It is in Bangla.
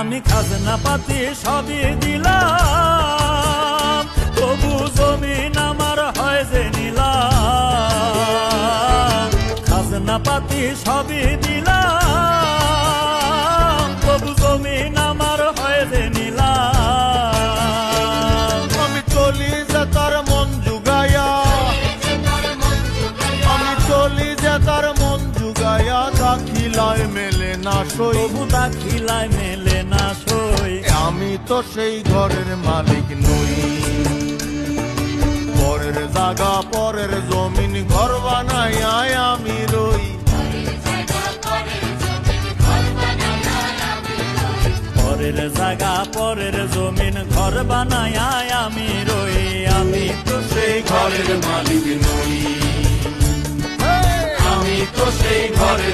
আমি খাজনা পাতি সবই দিলাম, তবু জমিন আমার হয় যে নিলাম। খাজনা পাতি সবই দিলাম, তবু জমিন আমার হয় যে নিলাম। আমি চলি যে তার মন জুগাইয়া, আমি চলি যে তার মন জুগাইয়া, দাখিলায় মেলে না সই, তবু দাখিলায় মেলে না সই। আমি তো সেই ঘরের মালিক নই। পরের জায়গা পরের জমিন ঘর বানাইয়া আমি রই। পরের জায়গা পরের জমিন ঘর বানায় আমি রই। আমি তো সেই ঘরের মালিক নই, আমি তো সেই ঘরের